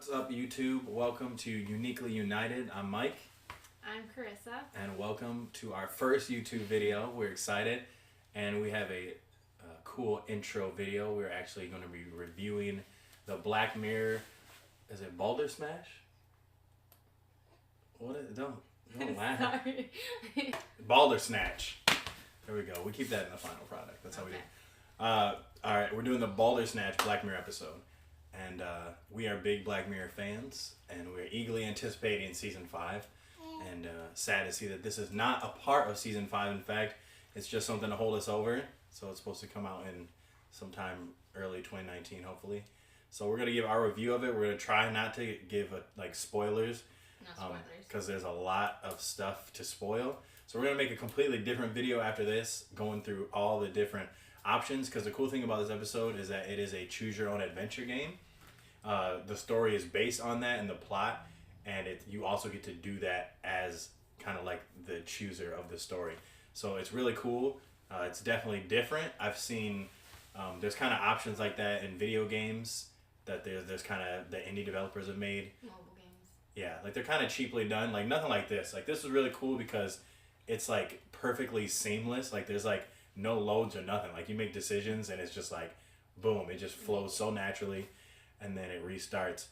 What's up, YouTube? Welcome to Uniquely United. I'm Mike. I'm Carissa. And welcome to our first YouTube video. We're excited. And we have a cool intro video. We're actually going to be reviewing the Black Mirror. Is it Bandersnatch? What is it? Don't laugh. Sorry. Bandersnatch. There we go. We keep that in the final product. That's how we do it. Alright, we're doing the Bandersnatch Black Mirror episode. And we are big Black Mirror fans, and we're eagerly anticipating Season 5. And sad to see that this is not a part of Season 5. In fact, it's just something to hold us over. So it's supposed to come out in sometime early 2019, hopefully. So we're going to give our review of it. We're going to try not to give spoilers. No spoilers. Because there's a lot of stuff to spoil. So we're going to make a completely different video after this, going through all the different options, because the cool thing about this episode is that it is a choose your own adventure game. The story is based on that and the plot, and you also get to do that as kind of like the chooser of the story. So it's really cool. It's definitely different. I've seen there's kind of options like that in video games that there's kind of the indie developers have made. Mobile games. Yeah, like they're kind of cheaply done. Like nothing like this. Like this is really cool because it's like perfectly seamless. Like there's like no loads or nothing. Like you make decisions and it's just like boom, it just flows so naturally, and then it restarts.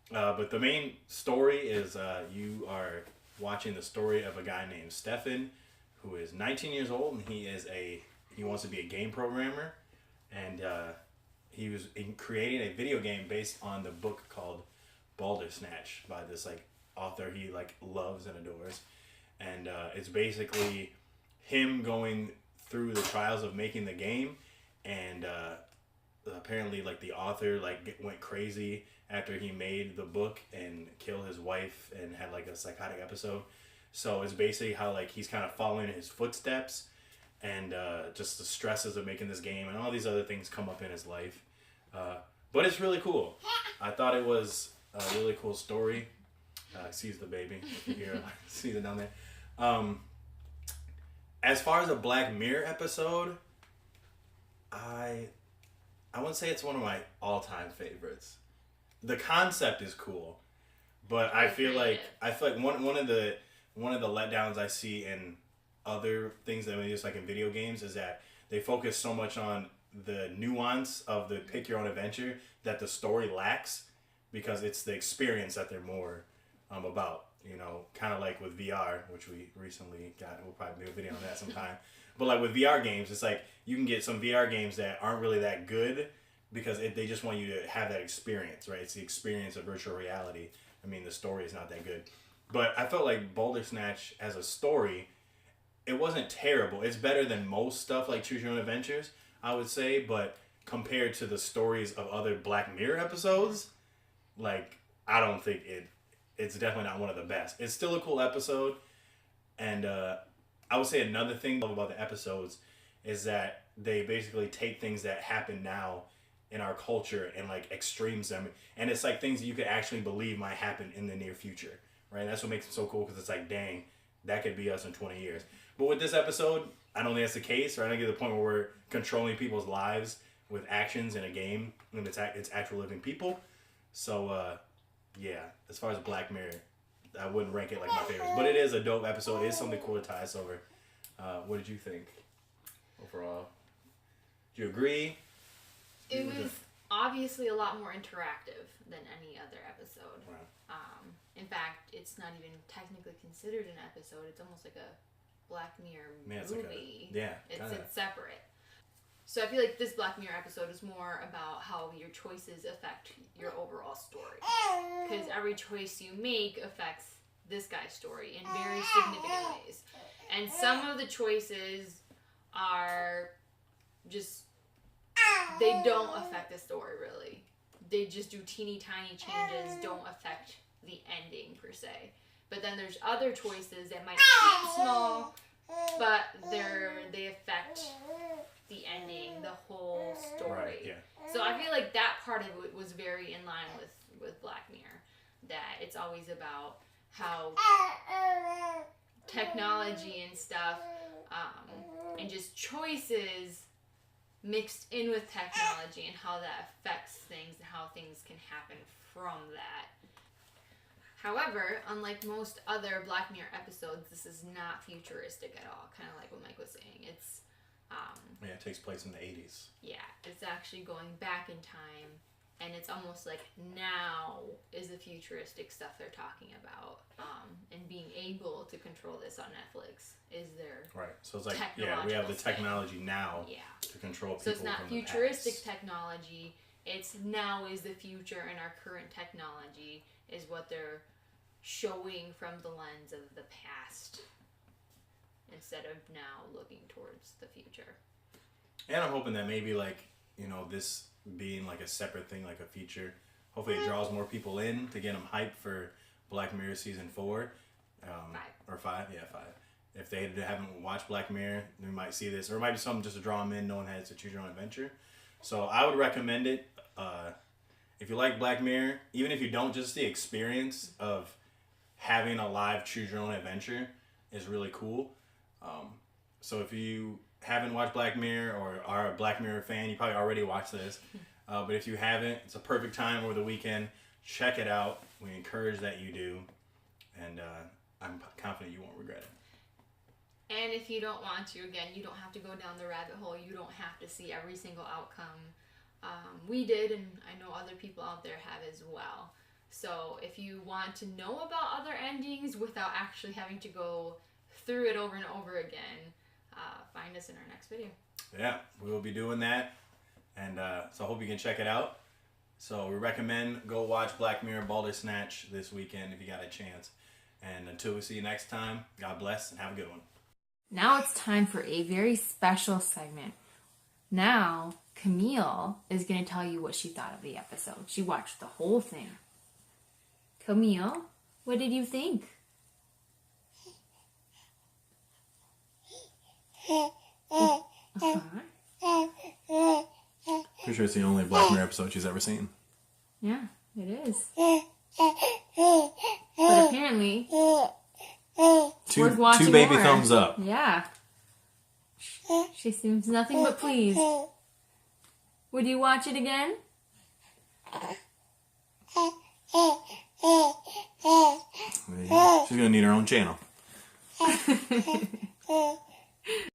But the main story is you are watching the story of a guy named Stefan, who is 19 years old, and he wants to be a game programmer, and he was creating a video game based on the book called Bandersnatch by this like author he like loves and adores, and it's basically him going through the trials of making the game, and apparently like the author went crazy after he made the book and killed his wife and had like a psychotic episode. So it's basically how like he's kind of following his footsteps, and just the stresses of making this game and all these other things come up in his life. But it's really cool. I thought it was a really cool story. Excuse the baby if you hear see it down there. As far as a Black Mirror episode, I wouldn't say it's one of my all-time favorites. The concept is cool, but I feel like one of the letdowns I see in other things that we use like in video games is that they focus so much on the nuance of the pick your own adventure that the story lacks, because it's the experience that they're more about. You know, kind of like with VR, which we recently got. We'll probably do a video on that sometime. But like with VR games, it's like you can get some VR games that aren't really that good because they just want you to have that experience, right? It's the experience of virtual reality. I mean, the story is not that good. But I felt like Bandersnatch as a story, it wasn't terrible. It's better than most stuff like Choose Your Own Adventures, I would say. But compared to the stories of other Black Mirror episodes, like, I don't think it's definitely not one of the best. It's still a cool episode. And I would say another thing about the episodes is that they basically take things that happen now in our culture and like extremes them. And it's like things that you could actually believe might happen in the near future, right? And that's what makes it so cool, because it's like, dang, that could be us in 20 years. But with this episode, I don't think that's the case, right? I don't get to the point where we're controlling people's lives with actions in a game, and it's actual living people. So, yeah, as far as Black Mirror, I wouldn't rank it like my favorites, but it is a dope episode. It is something cool to tie us over. What did you think overall? Do you agree? It was obviously a lot more interactive than any other episode. Wow. In fact, it's not even technically considered an episode. It's almost like a Black Mirror movie. It's separate. So I feel like this Black Mirror episode is more about how your choices affect your overall story. Because every choice you make affects this guy's story in very significant ways. And some of the choices are just, they don't affect the story really. They just do teeny tiny changes, don't affect the ending per se. But then there's other choices that might seem small, but they affect the ending, the whole story. Right, yeah. So I feel like that part of it was very in line with Black Mirror. That it's always about how technology and stuff, and just choices mixed in with technology and how that affects things and how things can happen from that. However, unlike most other Black Mirror episodes, this is not futuristic at all. Kind of like what Mike was saying. It's yeah, it takes place in the 80s. Yeah, it's actually going back in time, and it's almost like now is the futuristic stuff they're talking about, and being able to control this on Netflix is their right. So it's like we have the technology now to control people. So it's not futuristic technology. It's now is the future, and our current technology is what they're showing from the lens of the past instead of now looking towards the future. And I'm hoping that maybe this being like a separate thing, like a feature, hopefully it draws more people in to get them hyped for Black Mirror season 4. 5. Or 5, yeah, 5. If they haven't watched Black Mirror, they might see this, or it might be something just to draw them in, knowing that it's a choose your own adventure. So I would recommend it. If you like Black Mirror, even if you don't, just the experience of having a live choose your own adventure is really cool. So if you haven't watched Black Mirror or are a Black Mirror fan, you probably already watched this. But if you haven't, it's a perfect time over the weekend. Check it out. We encourage that you do. And I'm confident you won't regret it. And if you don't want to, again, you don't have to go down the rabbit hole. You don't have to see every single outcome. We did, and I know other people out there have as well. So if you want to know about other endings without actually having to go through it over and over again, find us in our next video. Yeah, we will be doing that. And so I hope you can check it out. So we recommend go watch Black Mirror Bandersnatch this weekend if you got a chance. And until we see you next time, God bless and have a good one. Now it's time for a very special segment. Now, Camille is going to tell you what she thought of the episode. She watched the whole thing. Camille, what did you think? Pretty sure it's the only Black Mirror episode she's ever seen. Yeah, it is. But apparently, two baby more. Thumbs up. Yeah. She seems nothing but pleased. Would you watch it again? She's gonna need her own channel.